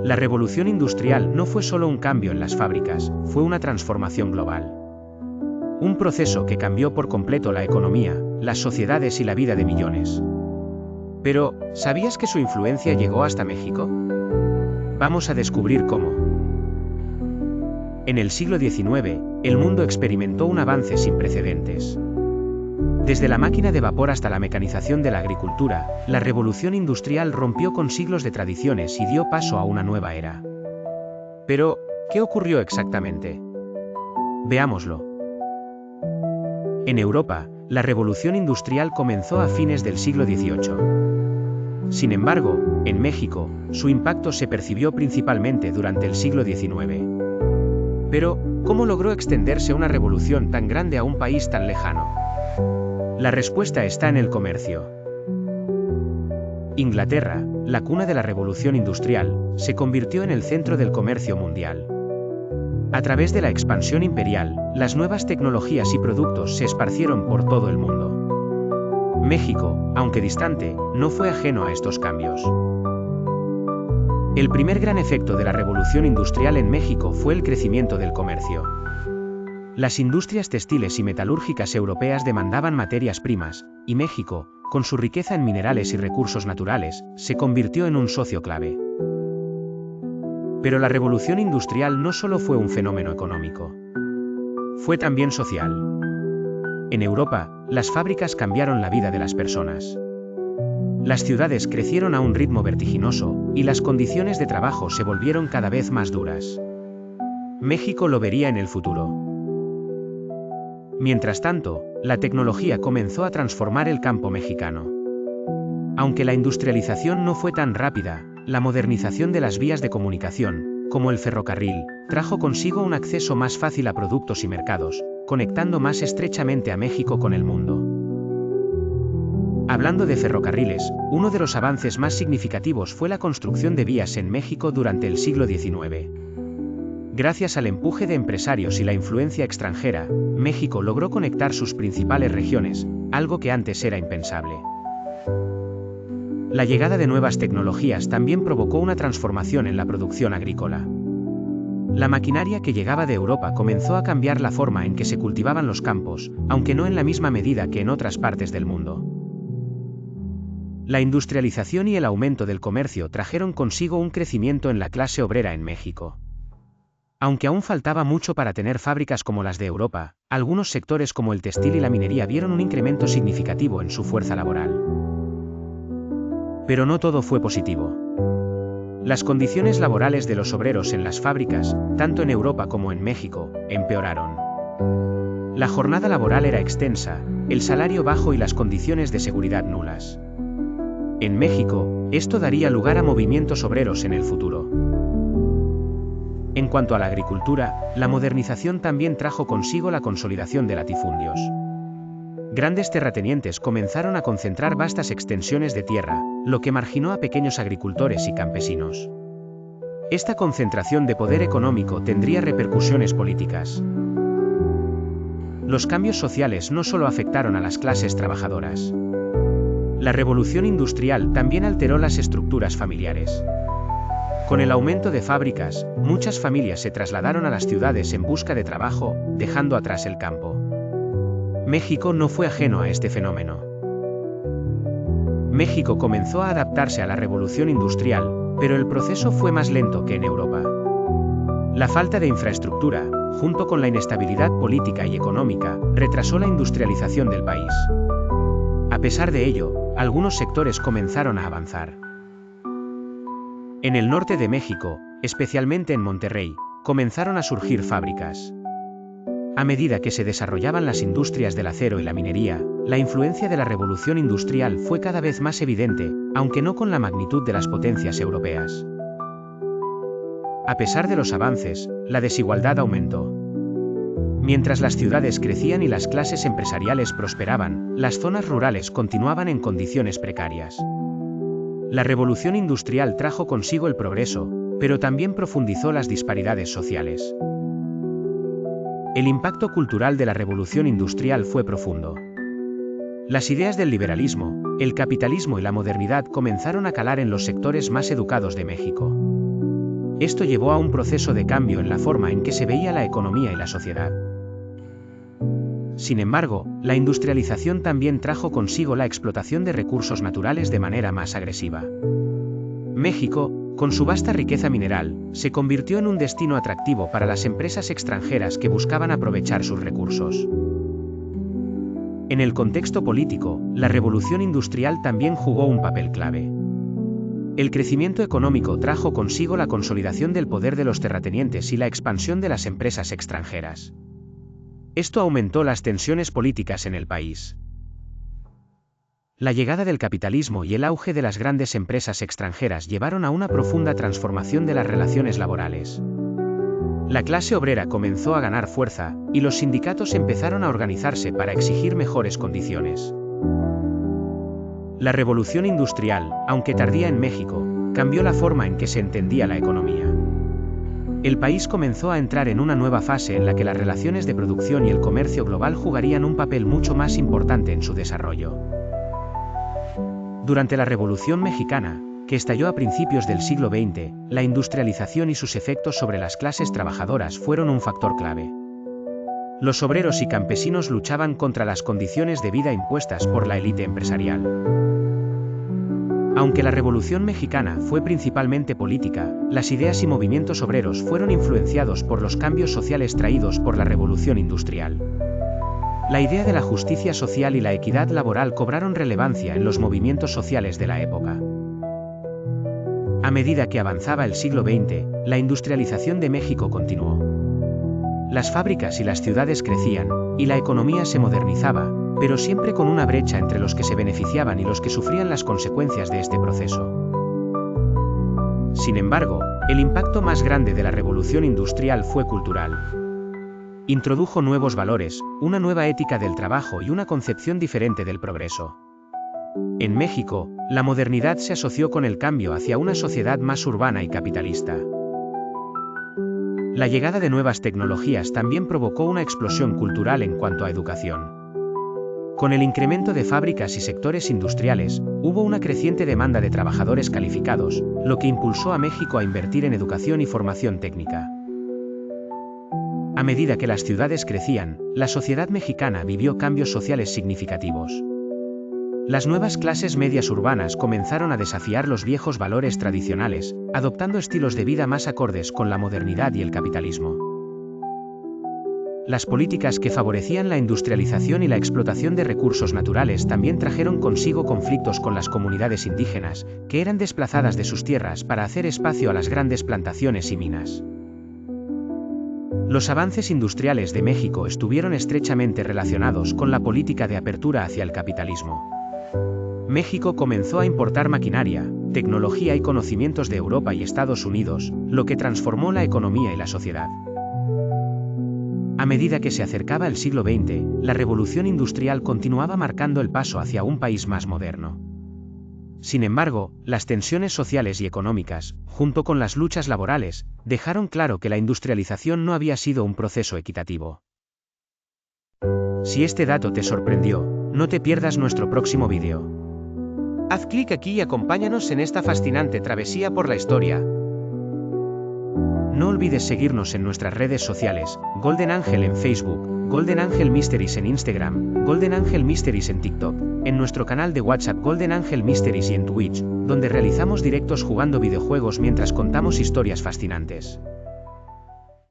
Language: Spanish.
La revolución industrial no fue solo un cambio en las fábricas, fue una transformación global. Un proceso que cambió por completo la economía, las sociedades y la vida de millones. Pero, ¿sabías que su influencia llegó hasta México? Vamos a descubrir cómo. En el siglo XIX, el mundo experimentó un avance sin precedentes. Desde la máquina de vapor hasta la mecanización de la agricultura, la revolución industrial rompió con siglos de tradiciones y dio paso a una nueva era. Pero, ¿qué ocurrió exactamente? Veámoslo. En Europa, la revolución industrial comenzó a fines del siglo XVIII. Sin embargo, en México, su impacto se percibió principalmente durante el siglo XIX. Pero, ¿cómo logró extenderse una revolución tan grande a un país tan lejano? La respuesta está en el comercio. Inglaterra, la cuna de la revolución industrial, se convirtió en el centro del comercio mundial. A través de la expansión imperial, las nuevas tecnologías y productos se esparcieron por todo el mundo. México, aunque distante, no fue ajeno a estos cambios. El primer gran efecto de la revolución industrial en México fue el crecimiento del comercio. Las industrias textiles y metalúrgicas europeas demandaban materias primas, y México, con su riqueza en minerales y recursos naturales, se convirtió en un socio clave. Pero la revolución industrial no solo fue un fenómeno económico. Fue también social. En Europa, las fábricas cambiaron la vida de las personas. Las ciudades crecieron a un ritmo vertiginoso, y las condiciones de trabajo se volvieron cada vez más duras. México lo vería en el futuro. Mientras tanto, la tecnología comenzó a transformar el campo mexicano. Aunque la industrialización no fue tan rápida, la modernización de las vías de comunicación, como el ferrocarril, trajo consigo un acceso más fácil a productos y mercados, conectando más estrechamente a México con el mundo. Hablando de ferrocarriles, uno de los avances más significativos fue la construcción de vías en México durante el siglo XIX. Gracias al empuje de empresarios y la influencia extranjera, México logró conectar sus principales regiones, algo que antes era impensable. La llegada de nuevas tecnologías también provocó una transformación en la producción agrícola. La maquinaria que llegaba de Europa comenzó a cambiar la forma en que se cultivaban los campos, aunque no en la misma medida que en otras partes del mundo. La industrialización y el aumento del comercio trajeron consigo un crecimiento en la clase obrera en México. Aunque aún faltaba mucho para tener fábricas como las de Europa, algunos sectores como el textil y la minería vieron un incremento significativo en su fuerza laboral. Pero no todo fue positivo. Las condiciones laborales de los obreros en las fábricas, tanto en Europa como en México, empeoraron. La jornada laboral era extensa, el salario bajo y las condiciones de seguridad nulas. En México, esto daría lugar a movimientos obreros en el futuro. En cuanto a la agricultura, la modernización también trajo consigo la consolidación de latifundios. Grandes terratenientes comenzaron a concentrar vastas extensiones de tierra, lo que marginó a pequeños agricultores y campesinos. Esta concentración de poder económico tendría repercusiones políticas. Los cambios sociales no solo afectaron a las clases trabajadoras. La revolución industrial también alteró las estructuras familiares. Con el aumento de fábricas, muchas familias se trasladaron a las ciudades en busca de trabajo, dejando atrás el campo. México no fue ajeno a este fenómeno. México comenzó a adaptarse a la revolución industrial, pero el proceso fue más lento que en Europa. La falta de infraestructura, junto con la inestabilidad política y económica, retrasó la industrialización del país. A pesar de ello, algunos sectores comenzaron a avanzar. En el norte de México, especialmente en Monterrey, comenzaron a surgir fábricas. A medida que se desarrollaban las industrias del acero y la minería, la influencia de la revolución industrial fue cada vez más evidente, aunque no con la magnitud de las potencias europeas. A pesar de los avances, la desigualdad aumentó. Mientras las ciudades crecían y las clases empresariales prosperaban, las zonas rurales continuaban en condiciones precarias. La revolución industrial trajo consigo el progreso, pero también profundizó las disparidades sociales. El impacto cultural de la revolución industrial fue profundo. Las ideas del liberalismo, el capitalismo y la modernidad comenzaron a calar en los sectores más educados de México. Esto llevó a un proceso de cambio en la forma en que se veía la economía y la sociedad. Sin embargo, la industrialización también trajo consigo la explotación de recursos naturales de manera más agresiva. México, con su vasta riqueza mineral, se convirtió en un destino atractivo para las empresas extranjeras que buscaban aprovechar sus recursos. En el contexto político, la revolución industrial también jugó un papel clave. El crecimiento económico trajo consigo la consolidación del poder de los terratenientes y la expansión de las empresas extranjeras. Esto aumentó las tensiones políticas en el país. La llegada del capitalismo y el auge de las grandes empresas extranjeras llevaron a una profunda transformación de las relaciones laborales. La clase obrera comenzó a ganar fuerza, y los sindicatos empezaron a organizarse para exigir mejores condiciones. La revolución industrial, aunque tardía en México, cambió la forma en que se entendía la economía. El país comenzó a entrar en una nueva fase en la que las relaciones de producción y el comercio global jugarían un papel mucho más importante en su desarrollo. Durante la Revolución Mexicana, que estalló a principios del siglo XX, la industrialización y sus efectos sobre las clases trabajadoras fueron un factor clave. Los obreros y campesinos luchaban contra las condiciones de vida impuestas por la élite empresarial. Aunque la Revolución Mexicana fue principalmente política, las ideas y movimientos obreros fueron influenciados por los cambios sociales traídos por la Revolución Industrial. La idea de la justicia social y la equidad laboral cobraron relevancia en los movimientos sociales de la época. A medida que avanzaba el siglo XX, la industrialización de México continuó. Las fábricas y las ciudades crecían, y la economía se modernizaba, pero siempre con una brecha entre los que se beneficiaban y los que sufrían las consecuencias de este proceso. Sin embargo, el impacto más grande de la revolución industrial fue cultural. Introdujo nuevos valores, una nueva ética del trabajo y una concepción diferente del progreso. En México, la modernidad se asoció con el cambio hacia una sociedad más urbana y capitalista. La llegada de nuevas tecnologías también provocó una explosión cultural en cuanto a educación. Con el incremento de fábricas y sectores industriales, hubo una creciente demanda de trabajadores calificados, lo que impulsó a México a invertir en educación y formación técnica. A medida que las ciudades crecían, la sociedad mexicana vivió cambios sociales significativos. Las nuevas clases medias urbanas comenzaron a desafiar los viejos valores tradicionales, adoptando estilos de vida más acordes con la modernidad y el capitalismo. Las políticas que favorecían la industrialización y la explotación de recursos naturales también trajeron consigo conflictos con las comunidades indígenas, que eran desplazadas de sus tierras para hacer espacio a las grandes plantaciones y minas. Los avances industriales de México estuvieron estrechamente relacionados con la política de apertura hacia el capitalismo. México comenzó a importar maquinaria, tecnología y conocimientos de Europa y Estados Unidos, lo que transformó la economía y la sociedad. A medida que se acercaba el siglo XX, la revolución industrial continuaba marcando el paso hacia un país más moderno. Sin embargo, las tensiones sociales y económicas, junto con las luchas laborales, dejaron claro que la industrialización no había sido un proceso equitativo. Si este dato te sorprendió, no te pierdas nuestro próximo vídeo. Haz clic aquí y acompáñanos en esta fascinante travesía por la historia. No olvides seguirnos en nuestras redes sociales, Golden Angel en Facebook, Golden Angel Mysteries en Instagram, Golden Angel Mysteries en TikTok, en nuestro canal de WhatsApp Golden Angel Mysteries y en Twitch, donde realizamos directos jugando videojuegos mientras contamos historias fascinantes.